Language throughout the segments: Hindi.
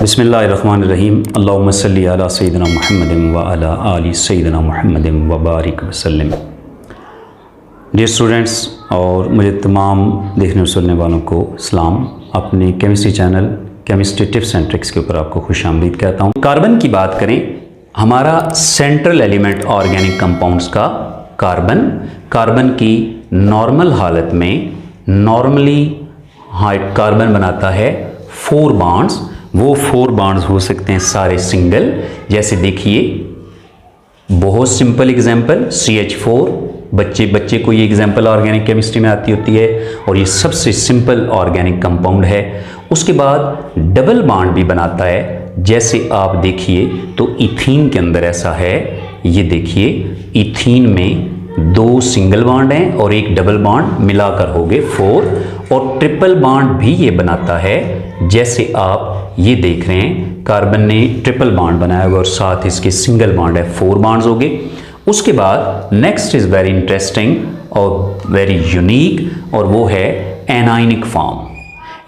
बिस्मिल्लाहिर्रहमानिर्रहीम अल्लाहुम्मा सल्ली अला सय्यिदिना मुहम्मदिन व अला आलि सय्यिदिना मुहम्मदिन व बारिक वसल्लम। डियर स्टूडेंट्स और मुझे तमाम देखने और सुनने वालों को सलाम। अपने chemistry channel chemistry tips and tricks के ऊपर आपको खुशामदीद कहता हूँ। कार्बन की बात करें, हमारा सेंट्रल एलिमेंट ऑर्गेनिक कंपाउंड्स का कार्बन की नॉर्मल हालत में नॉर्मली कार्बन बनाता है 4 बॉन्ड्स। वो 4 बॉन्ड्स हो सकते हैं सारे सिंगल, जैसे देखिए बहुत सिंपल एग्जांपल CH4। बच्चे को ये एग्जांपल ऑर्गेनिक केमिस्ट्री में आती होती है और ये सबसे सिंपल ऑर्गेनिक कंपाउंड है। उसके बाद डबल बॉन्ड भी बनाता है, जैसे आप देखिए तो इथीन के अंदर ऐसा है। ये देखिए इथीन में 2 सिंगल बॉन्ड हैं और एक डबल बॉन्ड मिलाकर हो गए 4। और ट्रिपल बॉन्ड भी ये बनाता है, जैसे आप ये देख रहे हैं कार्बन ने ट्रिपल बॉन्ड बनाया हुआ और साथ इसके सिंगल बॉन्ड है, 4 बॉन्ड्स हो गए। उसके बाद नेक्स्ट इज वेरी इंटरेस्टिंग और वेरी यूनिक, और वो है एनाइनिक फॉर्म।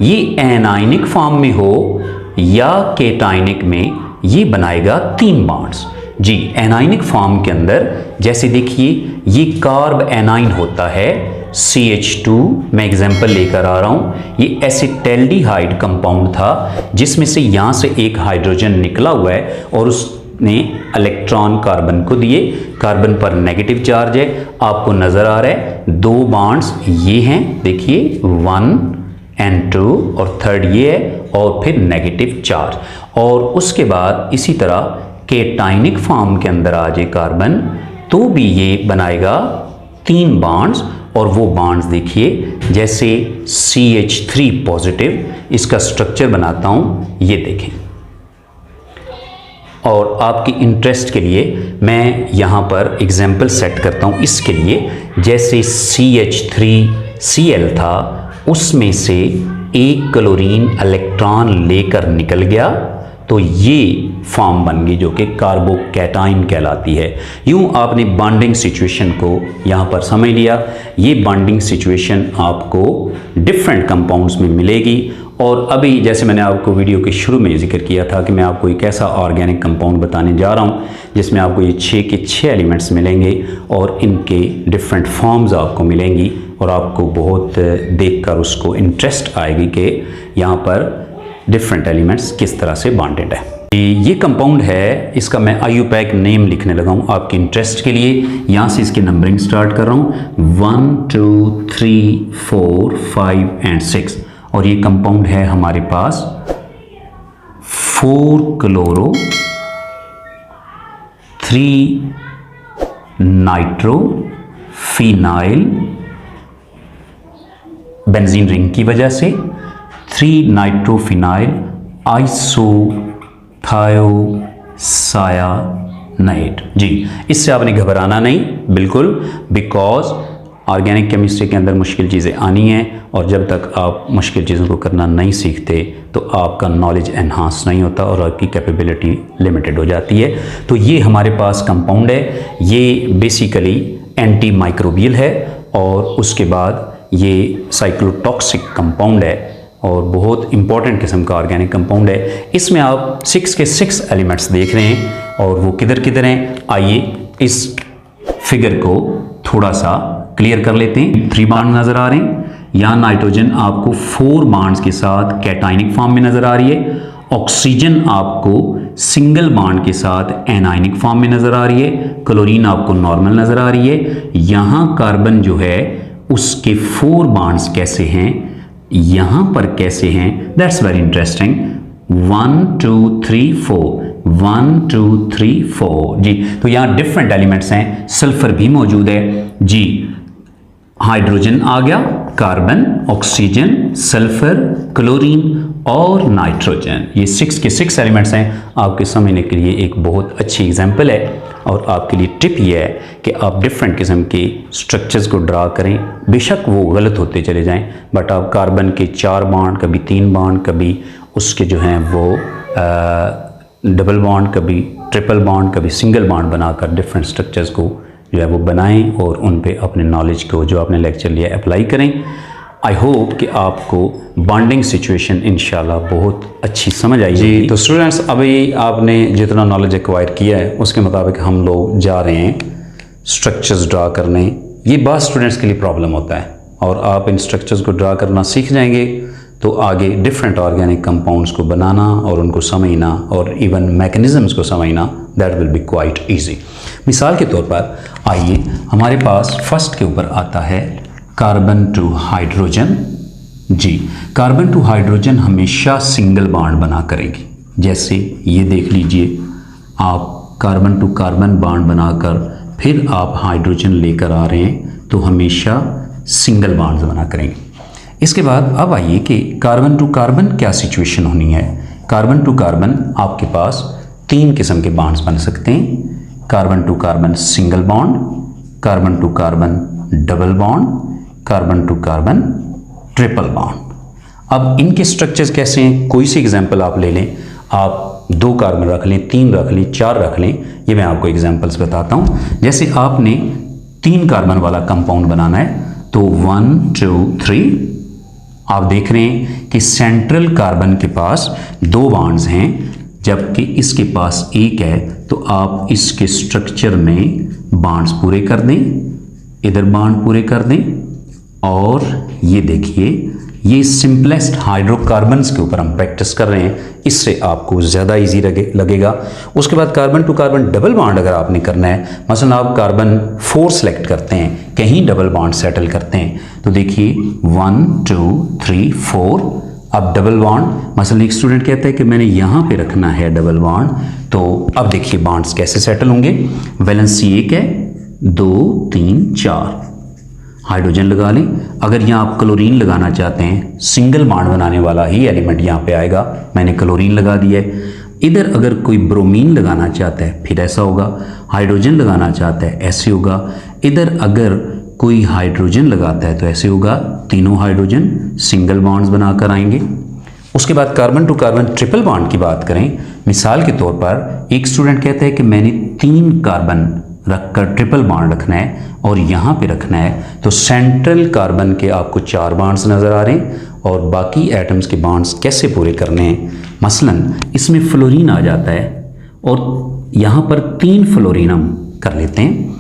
ये एनाइनिक फॉर्म में हो या केटाइनिक में, ये बनाएगा 3 बॉन्ड्स। जी, एनाइनिक फॉर्म के अंदर जैसे देखिए ये कार्ब एनाइन होता है CH2। मैं एग्जांपल लेकर आ रहा हूं। ये एसिटैल्डिहाइड कंपाउंड था जिसमें से यहां से एक हाइड्रोजन निकला हुआ है और उसने इलेक्ट्रॉन कार्बन को दिए। कार्बन पर नेगेटिव चार्ज है, आपको नजर आ रहा है 2 बॉन्ड्स ये हैं, देखिए 1 and 2 और 3rd ये है और फिर नेगेटिव चार्ज। और उसके बाद इसी तरह केटाइनिक फॉर्म के अंदर आ जाए कार्बन तो भी ये बनाएगा 3 बॉन्ड्स। और वो बॉन्ड्स देखिए जैसे CH3 पॉजिटिव, इसका स्ट्रक्चर बनाता हूं, ये देखें। और आपकी इंटरेस्ट के लिए मैं यहां पर एग्जांपल सेट करता हूं इसके लिए। जैसे CH3Cl था, उसमें से एक क्लोरीन इलेक्ट्रॉन लेकर निकल गया तो ये फॉर्म बन गई जो कि कार्बोकैटाइन कहलाती है। यूं आपने बॉन्डिंग सिचुएशन को यहाँ पर समझ लिया। ये बॉन्डिंग सिचुएशन आपको डिफरेंट कंपाउंड्स में मिलेगी। और अभी जैसे मैंने आपको वीडियो के शुरू में जिक्र किया था कि मैं आपको एक ऐसा ऑर्गेनिक कंपाउंड बताने जा रहा हूँ जिसमें आपको ये 6 के 6 एलिमेंट्स मिलेंगे और इनके डिफरेंट फॉर्म्स आपको मिलेंगी और आपको बहुत देखकर उसको इंटरेस्ट आएगी कि यहाँ पर डिफरेंट एलिमेंट्स किस तरह से बॉन्डेड है। ये कंपाउंड है, इसका मैं IUPAC नेम लिखने लगा हूँ आपके इंटरेस्ट के लिए। यहाँ से इसकी नंबरिंग स्टार्ट कर रहा हूँ 1 2 3 4 5 एंड 6। और ये कंपाउंड है हमारे पास 4 chloro 3 nitro phenyl benzene ring की वजह से 3 नाइट्रोफिनाइल आइसोथायोसायानाइड। जी, इससे आपने घबराना नहीं बिल्कुल, बिकॉज ऑर्गेनिक केमिस्ट्री के अंदर मुश्किल चीज़ें आनी हैं और जब तक आप मुश्किल चीज़ों को करना नहीं सीखते तो आपका नॉलेज एनहांस नहीं होता और आपकी कैपेबिलिटी लिमिटेड हो जाती है। तो ये हमारे पास कंपाउंड है, ये बेसिकली एंटी माइक्रोबियल है और उसके बाद ये साइक्लोटॉक्सिक कंपाउंड है और बहुत इंपॉर्टेंट किस्म का ऑर्गेनिक कंपाउंड है। इसमें आप 6 के 6 एलिमेंट्स देख रहे हैं और वो किधर किधर हैं, आइए इस फिगर को थोड़ा सा क्लियर कर लेते हैं। 3 बॉन्ड नजर आ रहे हैं, यहाँ नाइट्रोजन आपको 4 बॉन्ड्स के साथ कैटाइनिक फॉर्म में नजर आ रही है। ऑक्सीजन आपको सिंगल बॉन्ड के साथ एनाइनिक फॉर्म में नजर आ रही है। क्लोरीन आपको नॉर्मल नजर आ रही है। यहाँ कार्बन जो है उसके 4 बॉन्ड्स कैसे हैं, यहां पर कैसे हैं, दैट्स वेरी इंटरेस्टिंग। 1 2 3 4 1 2 3 4। जी, तो यहां डिफरेंट एलिमेंट्स हैं। सल्फर भी मौजूद है। जी, हाइड्रोजन आ गया, कार्बन, ऑक्सीजन, सल्फर, क्लोरीन और नाइट्रोजन। ये 6 के 6 एलिमेंट्स हैं। आपके समझने के लिए एक बहुत अच्छी एग्जांपल है और आपके लिए टिप ये है कि आप डिफरेंट किस्म के स्ट्रक्चर्स को ड्रा करें। बेशक वो गलत होते चले जाएं, बट आप कार्बन के 4 बॉन्ड, कभी 3 बॉन्ड, कभी उसके जो हैं वो डबल बॉन्ड, कभी ट्रिपल बॉन्ड, कभी सिंगल बॉन्ड बनाकर डिफरेंट स्ट्रक्चर्स को जो है वो बनाएं और उन पे अपने नॉलेज को जो आपने लेक्चर लिया अप्लाई करें। आई होप कि आपको बॉन्डिंग सिचुएशन इंशाल्लाह बहुत अच्छी समझ आई जी। तो स्टूडेंट्स, अभी आपने जितना नॉलेज एक्वायर किया है उसके मुताबिक हम लोग जा रहे हैं स्ट्रक्चर्स ड्रा करने। ये बात स्टूडेंट्स के लिए प्रॉब्लम होता है, और आप इन स्ट्रक्चर्स को ड्रा करना सीख जाएंगे तो आगे डिफरेंट ऑर्गेनिक कंपाउंड्स को बनाना और उनको समझना और इवन मैकेनिज़म्स को समझना that will be quite easy. मिसाल के तौर पर आइए, हमारे पास फर्स्ट के ऊपर आता है कार्बन टू हाइड्रोजन। जी, कार्बन टू हाइड्रोजन हमेशा सिंगल बॉन्ड बना करेगी। जैसे ये देख लीजिए, आप कार्बन टू कार्बन बॉन्ड बनाकर फिर आप हाइड्रोजन लेकर आ रहे हैं तो हमेशा सिंगल बॉन्ड्स बना करेंगे। इसके बाद अब आइए कि कार्बन टू कार्बन क्या सिचुएशन होनी है। कार्बन टू कार्बन आपके पास 3 किस्म के बॉन्ड्स बन सकते हैं। Carbon to carbon single bond, carbon to carbon double bond, carbon to carbon triple bond. अब इनके स्ट्रक्चर्स कैसे हैं, कोई सी एग्जांपल आप ले लें। आप 2 कार्बन रख लें, 3 रख लें, 4 रख लें, ये मैं आपको एग्जांपल्स बताता हूँ। जैसे आपने 3 कार्बन वाला कंपाउंड बनाना है तो 1 2 3 आप देख रहे हैं कि सेंट्रल कार्बन के पास 2 बॉन्ड्स हैं जबकि इसके पास 1 है। तो आप इसके स्ट्रक्चर में बॉन्ड्स पूरे कर दें, इधर बॉन्ड पूरे कर दें, और ये देखिए ये सिंपलेस्ट हाइड्रोकार्बन्स के ऊपर हम प्रैक्टिस कर रहे हैं, इससे आपको ज़्यादा इजी लगेगा। उसके बाद carbon to carbon double bond अगर आपने करना है, मसलन आप कार्बन 4 सेलेक्ट करते हैं, कहीं डबल बॉन्ड सेटल करते हैं, तो देखिए 1 2 3 4 अब डबल बॉन्ड, मसलन एक स्टूडेंट कहता है कि मैंने यहाँ पे रखना है डबल बॉन्ड, तो अब देखिए बॉन्ड्स कैसे सेटल होंगे। वैलेंसी 1 है, 2 3 4 हाइड्रोजन लगा लें। अगर यहाँ आप क्लोरीन लगाना चाहते हैं, सिंगल बॉन्ड बनाने वाला ही एलिमेंट यहाँ पे आएगा, मैंने क्लोरीन लगा दिया है। इधर अगर कोई ब्रोमीन लगाना चाहता है फिर ऐसा होगा, हाइड्रोजन लगाना चाहता है ऐसे होगा, इधर अगर कोई हाइड्रोजन लगाता है तो ऐसे होगा, तीनों हाइड्रोजन सिंगल बॉन्ड्स बनाकर आएंगे। उसके बाद carbon to carbon triple bond की बात करें, मिसाल के तौर पर एक स्टूडेंट कहता है कि मैंने 3 कार्बन रखकर ट्रिपल बॉन्ड रखना है और यहाँ पे रखना है, तो सेंट्रल कार्बन के आपको 4 बॉन्ड्स नज़र आ रहे हैं और बाकी एटम्स के बॉन्ड्स कैसे पूरे करने हैं। मसलन इसमें फ्लोरीन आ जाता है और यहाँ पर 3 फ्लोरीन हम कर लेते हैं।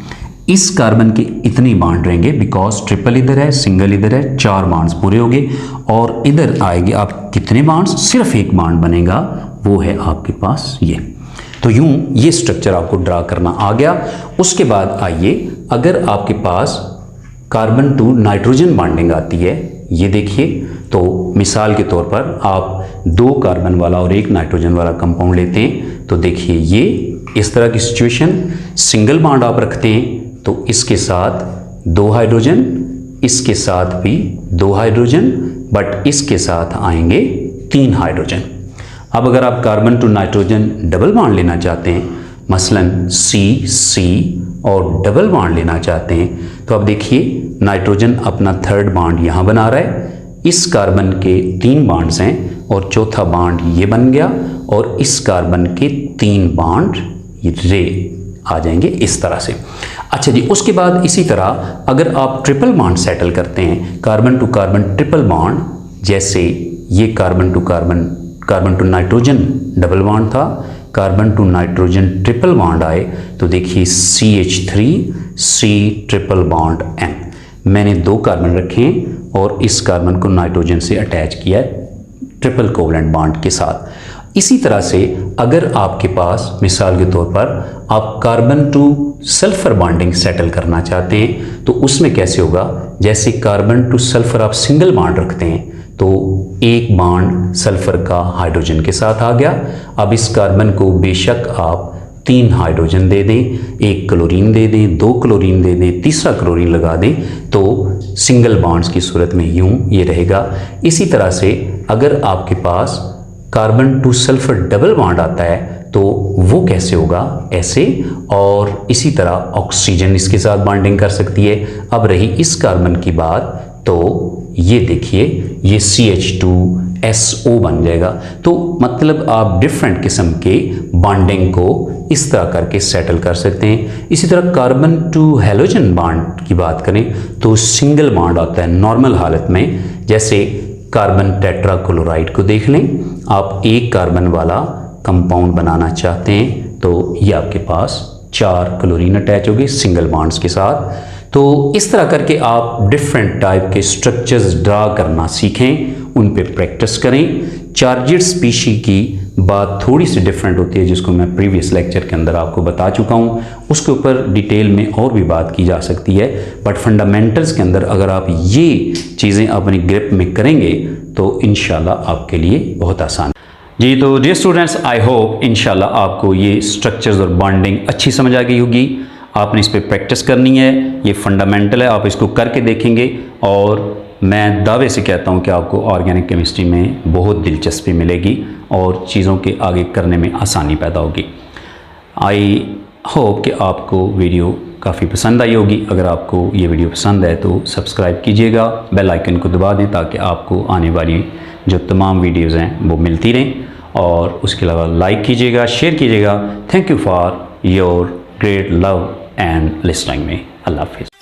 इस कार्बन के इतने बॉन्ड रहेंगे बिकॉज ट्रिपल इधर है, सिंगल इधर है, 4 बॉन्ड्स पूरे हो गए। और इधर आएंगे आप कितने बॉन्ड्स, सिर्फ 1 बॉन्ड बनेगा, वो है आपके पास ये। तो यूं ये स्ट्रक्चर आपको ड्रा करना आ गया। उसके बाद आइए, अगर आपके पास कार्बन टू नाइट्रोजन बॉन्डिंग आती है, ये देखिए, तो मिसाल के तौर पर आप 2 कार्बन वाला और 1 नाइट्रोजन वाला कंपाउंड लेते हैं, तो देखिए ये इस तरह की सिचुएशन, सिंगल बॉन्ड आप रखते हैं तो इसके साथ 2 हाइड्रोजन, इसके साथ भी 2 हाइड्रोजन, बट इसके साथ आएंगे 3 हाइड्रोजन। अब अगर आप carbon to nitrogen double bond लेना चाहते हैं, मसलन C और डबल बॉन्ड लेना चाहते हैं, तो अब देखिए नाइट्रोजन अपना 3rd बॉन्ड यहाँ बना रहा है, इस कार्बन के 3 बॉन्ड्स हैं और चौथा बॉन्ड ये बन गया, और इस कार्बन के 3 बॉन्ड ये आ जाएंगे इस तरह से। अच्छा जी, उसके बाद इसी तरह अगर आप ट्रिपल बॉन्ड सेटल करते हैं, carbon to carbon triple bond, जैसे ये carbon to nitrogen double bond था, carbon to nitrogen triple bond आए, तो देखिए CH3C ट्रिपल बॉन्ड N, मैंने 2 कार्बन रखे हैं और इस कार्बन को नाइट्रोजन से अटैच किया है ट्रिपल कोवलेंट बॉन्ड के साथ। इसी तरह से अगर आपके पास मिसाल के तौर पर आप carbon to sulphur bonding settle करना चाहते हैं, तो उसमें कैसे होगा, जैसे कार्बन टू सल्फर आप सिंगल बॉन्ड रखते हैं तो 1 बॉन्ड सल्फर का हाइड्रोजन के साथ आ गया। अब इस कार्बन को बेशक आप 3 हाइड्रोजन दे दें, 1 क्लोरीन दे दें, 2 क्लोरीन दे दें, तीसरा क्लोरीन लगा दें, तो सिंगल बॉन्ड्स की सूरत में यूं ये रहेगा। इसी तरह से अगर आपके पास carbon to sulphur double bond आता है तो वो कैसे होगा, ऐसे, और इसी तरह ऑक्सीजन इसके साथ बॉन्डिंग कर सकती है। अब रही इस कार्बन की बात, तो ये देखिए ये CH2SO बन जाएगा। तो मतलब आप डिफरेंट किस्म के बॉन्डिंग को इस तरह करके सेटल कर सकते हैं। इसी तरह कार्बन टू हैलोजन बॉन्ड की बात करें तो सिंगल बॉन्ड आता है नॉर्मल हालत में, जैसे कार्बन टेट्राक्लोराइड को देख लें, आप एक कार्बन वाला कंपाउंड बनाना चाहते हैं तो ये आपके पास 4 क्लोरीन अटैच होगी सिंगल बॉन्ड्स के साथ। तो इस तरह करके आप डिफरेंट टाइप के स्ट्रक्चर्स ड्रा करना सीखें, उन पे प्रैक्टिस करें। चार्जेड स्पीशी की बात थोड़ी सी डिफरेंट होती है, जिसको मैं प्रीवियस लेक्चर के अंदर आपको बता चुका हूँ, उसके ऊपर डिटेल में और भी बात की जा सकती है। बट फंडामेंटल्स के अंदर अगर आप ये चीज़ें अपनी ग्रिप में करेंगे तो इंशाल्लाह आपके लिए बहुत आसान जी। तो डियर स्टूडेंट्स, आई होप इंशाल्लाह आपको ये स्ट्रक्चर्स और बॉन्डिंग अच्छी समझ आ गई होगी। आपने इस पर प्रैक्टिस करनी है, ये फंडामेंटल है, आप इसको करके देखेंगे और मैं दावे से कहता हूँ कि आपको ऑर्गेनिक केमिस्ट्री में बहुत दिलचस्पी मिलेगी और चीज़ों के आगे करने में आसानी पैदा होगी। आई होप कि आपको वीडियो काफ़ी पसंद आई होगी। अगर आपको ये वीडियो पसंद है तो सब्सक्राइब कीजिएगा, बेल आइकन को दबा दें ताकि आपको आने वाली जो तमाम वीडियोज़ हैं वो मिलती रहें, और उसके अलावा लाइक कीजिएगा, शेयर कीजिएगा। Thank you for your great love and listening में। अल्लाह हाफिज़।